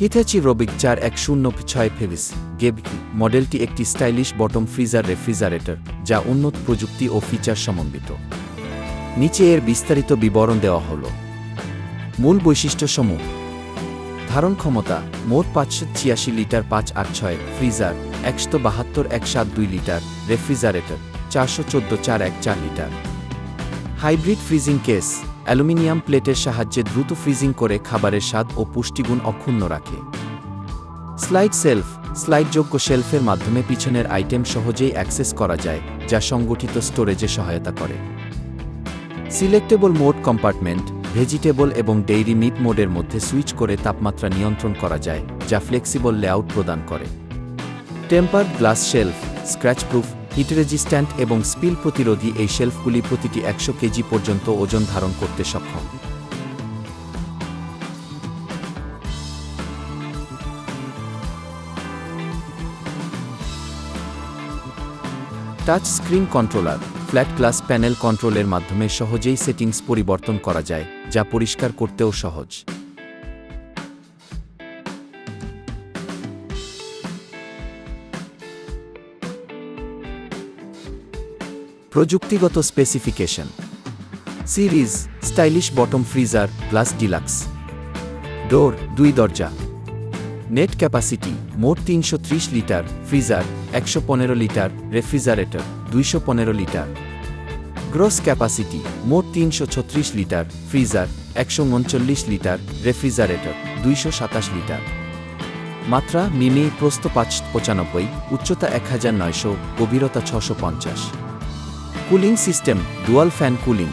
Hitachi রবিক 4106 ফেভিস গেবকি মডেলটি একটি stylish bottom freezer refrigerator যা উন্নত প্রযুক্তি ও ফিচার সমন্বিত। নিচে এর বিস্তারিত বিবরণ দেওয়া হল। মূল বৈশিষ্ট্যসমূহ: ধারণ ক্ষমতা মোট 586 litre 586 freezer, 172 172 litre refrigerator, 414 414 litre. Hybrid freezing case aluminium প্লেটের সাহায্যে দ্রুত ফ্রিজিং করে খাবারের স্বাদ ও পুষ্টিগুণ অক্ষুণ্ণ রাখে। স্লাইড সেলফ স্লাইডযোগ্য শেলফের মাধ্যমে পিছনের আইটেম সহজেই অ্যাক্সেস করা যায়, যা সংগঠিত স্টোরেজে সহায়তা করে। সিলেক্টেবল মোড কম্পার্টমেন্ট ভেজিটেবল এবং ডেইরি মিট মোডের মধ্যে সুইচ করে তাপমাত্রা নিয়ন্ত্রণ করা যায়, যা ফ্লেক্সিবল লেআউট প্রদান করে। Tempered glass shelf scratch proof, heat resistant এবং স্পিল প্রতিরোধী, এই শেলফগুলি প্রতিটি 100 কেজি পর্যন্ত ওজন ধারণ করতে সক্ষম। Touch screen controller flat glass panel কন্ট্রোলের মাধ্যমে সহজেই সেটিংস পরিবর্তন করা যায়, যা পরিষ্কার করতেও সহজ। প্রযুক্তিগত specification: series stylish bottom freezer glass deluxe, door 2 দরজা, নেট ক্যাপাসিটি মোট 330 litre freezer, 115 litre refrigerator, 215 litre. Gross capacity মোট 336 litre freezer, 139 litre refrigerator, 227 litre. মাত্রা মিমি, প্রস্থ 595, উচ্চতা 1900, গভীরতা 650। Cooling system dual fan cooling.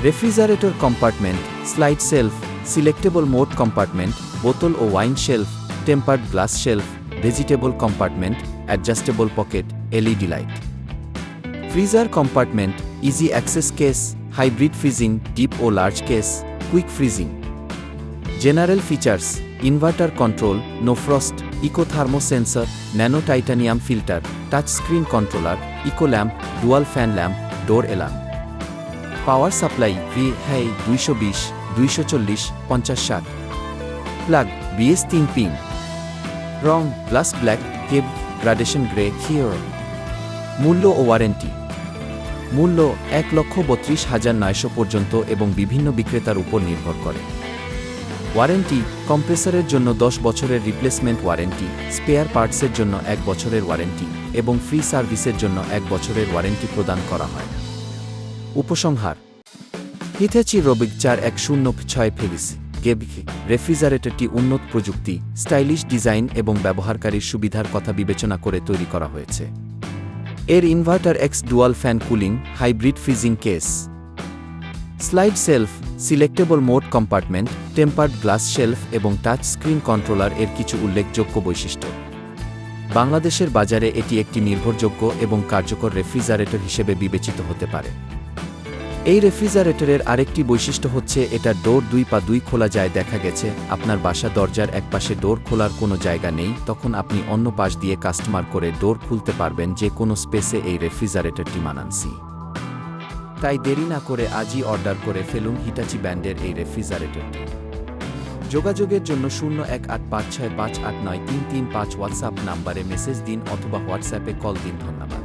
Refrigerator compartment slide shelf, selectable mode compartment, বোতল ও wine shelf, tempered glass shelf, vegetable compartment, adjustable pocket, LED light. Freezer compartment easy access case, hybrid freezing, deep ও large case, quick freezing. General features: inverter control, no frost, eco thermo sensor, nano titanium filter, touch screen controller, eco lamp, dual fan lamp, door alarm. Power supply VI 220 240 50 60। Plug BS 3 pin. রং glass black, কেব gradation grey, here. মূল্য ও warranty: মূল্য 1,32,900 পর্যন্ত এবং বিভিন্ন বিক্রেতার উপর নির্ভর করে। ওয়ারেন্টি: কম্প্রেসরের জন্য 10 বছরের রিপ্লেসমেন্ট ওয়ারেন্টি, স্পেয়ার পার্টসের জন্য 1 বছরের ওয়ারেন্টি এবং ফ্রি সার্ভিসের জন্য 1 বছরের ওয়ারেন্টি প্রদান করা হয়। উপসংহার: হিটাচি রবিক 4106 ফেভিস গেবকি রেফ্রিজারেটরটি উন্নত প্রযুক্তি, স্টাইলিশ ডিজাইন এবং ব্যবহারকারীর সুবিধার কথা বিবেচনা করে তৈরি করা হয়েছে। এর inverter x dual fan cooling, hybrid freezing case, slide shelf, selectable mode compartment, tempered glass shelf এবং টাচ স্ক্রিন কন্ট্রোলার এর কিছু উল্লেখযোগ্য বৈশিষ্ট্য। বাংলাদেশের বাজারে এটি একটি নির্ভরযোগ্য এবং কার্যকর রেফ্রিজারেটর হিসেবে বিবেচিত হতে পারে। এই রেফ্রিজারেটরের আরেকটি বৈশিষ্ট্য হচ্ছে এটার ডোর 2 পা 2 খোলা যায়। দেখা গেছে আপনার বাসা দরজার একপাশে ডোর খোলার কোনো জায়গা নেই, তখন আপনি অন্য পাশ দিয়ে কাস্টমার করে ডোর খুলতে পারবেন। যে কোনো স্পেসে এই রেফ্রিজারেটরটি মানানসই। তাই দেরি না করে আজই অর্ডার করে ফেলুন হিটাচি ব্র্যান্ডের এই রেফ্রিজারেটরটি। যোগাযোগের জন্য 018565893335 হোয়াটসঅ্যাপ নাম্বারে মেসেজ দিন অথবা হোয়াটসঅ্যাপে কল দিন। ধন্যবাদ।